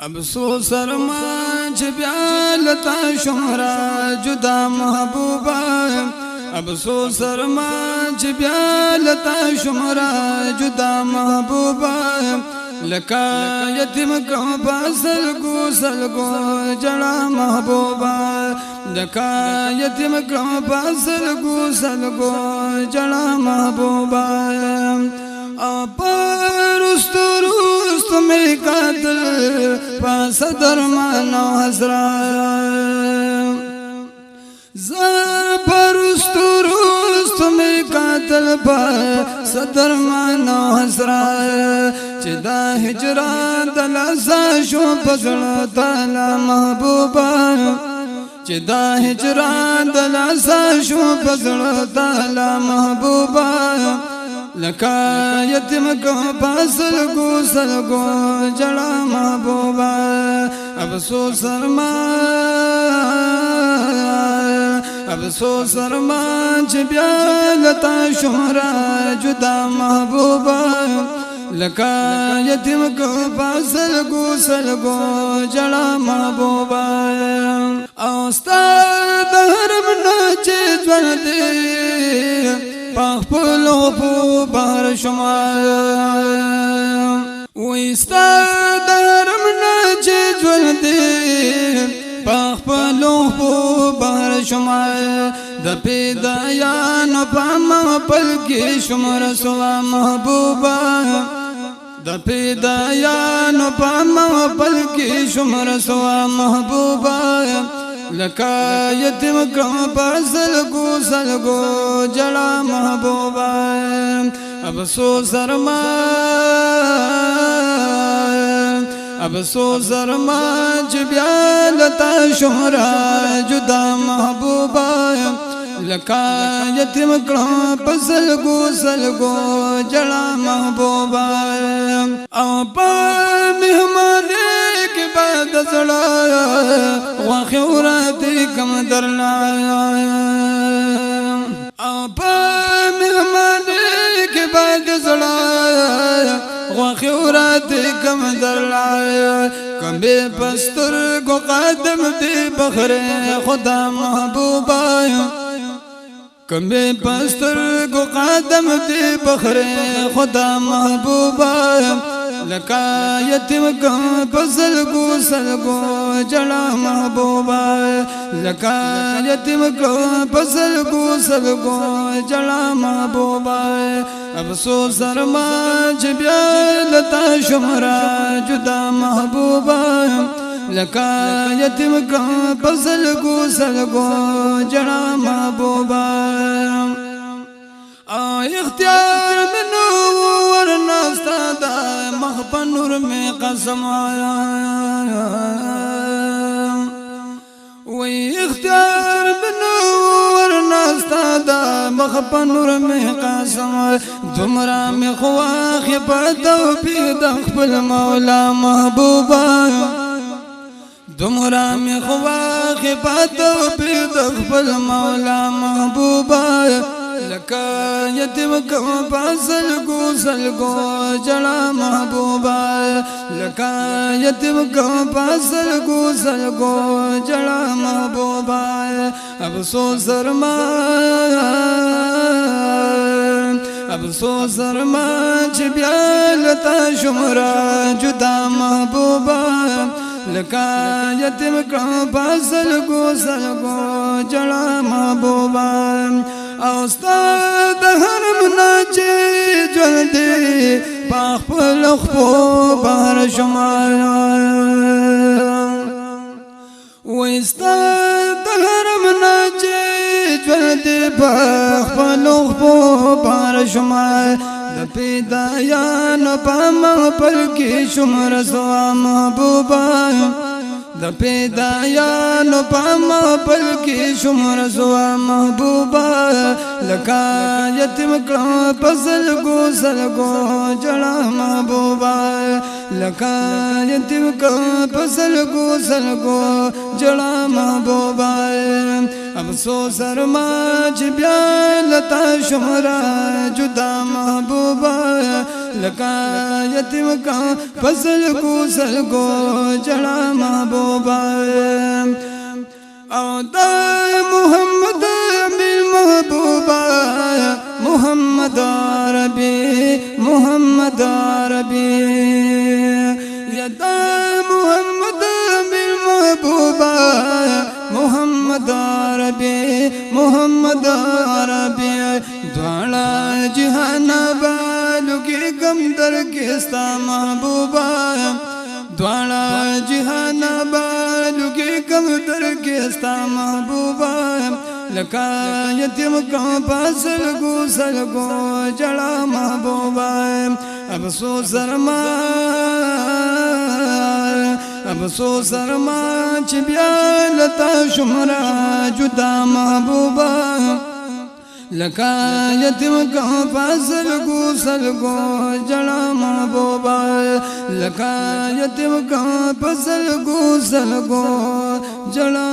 افسوس ارمان چې بیا لتا شمرا جدا محبوبا افسوس ارمان چې بیا لتا شمرا جدا محبوبا لکا یتیم کو سلگو جڑا محبوبا لکا یتیم کو سلگو جڑا محبوبا رست میں قاتل پاس درمان و حسران رست میں قاتل پاس درمان و حسران چدا ہجران دلاسا شو پسڑ تالا محبوبا چدا ہجران دلاسا شو پسڑ تالا محبوبا لکا یتیم کو سلگو جڑا محبوبا افسوس ارمان چې بیا لتا شمرا جدا محبوبا لکا یتیم کو سلگو جڑا محبوبا اوستاد حرم ناچے جوندے پخپلو پو بہر شمار ویستا درم ناچے جوندے پخپلو پو بہر شمار دا پیدایانو پاما پلکی شمر سوا محبوبا دا پیدایانو پاما پلکی شمر سوا محبوبا لکا یتیم کو سلگو جڑا محبوبا افسوس ارمان چې بیا لتا شمرا جدا محبوبا لکا یتیم کو سلگو جڑا محبوبا او پا مہمان کے بعد زڑا وخورتی کم درنا پا مہمان کے بعد زڑا وخورتی کم درنا کبھی پستر کو قدم دی بخر خدا محبوبا کبھی پستر کو قدم دی بخر خدا محبوبا لکا یتیم کو سلگو جڑا محبوبا لکا یتیم کو سلگو جڑا محبوبا افسوس ارمان چې بیا لتا شمرا جدا محبوبا لکا یتیم کو سلگو جڑا محبوبا اختیار منور ناستا دا مخپا نور میں قسم آیا وی اختیار منور ناستا دا مخپا نور میں قسم آیا دمرا میں خواخ پتو پید اخبر مولا محبوبا دمرا میں خواخ پتو پید اخبر مولا محبوبا لکا یتیم کو سلگو جڑا محبوبا لکا یتیم کو سلگو جڑا محبوبا افسوس ارمان چې بیا لتا شمرا جدا محبوبا لکا یتیم کو سلگو جڑا محبوبا اوستاد حرم ناچے جوندے پخپل خپو بہر شمار ویستاد حرم ناچے جوندے پخپل خپو بہر شمار دا پیدایان پاما پلکی شمر سوا محبوبا دا پیدایان پاما پلکی شمر سوا محبوبا لکا یتیم کو سلگو جڑا محبوبا لکا یتیم کو سلگو جڑا محبوبا افسوس ارمان چې بیا لتا شمرا جدا محبوبا لکا یتیم کا فصل کو سلگو جڑا محبوبا او دا محمد بالمحبوبا محمد عربی محمد عربی یدا محمد بالمحبوبا محمد عربی محمد عربی دوالا جہان بالو کی گم در کستا محبوبا دوالا جہان بالو کی گم در کستا محبوبا لکا یتیم کا پاسلگو سلگو جڑا محبوبا افسوس سرما افسوس سرما چی بیالتا شمرا جدا محبوبا لکا یتیم کا پاسلگو سلگو جڑا محبوبا لکا یتیم کا پاسلگو سلگو جڑا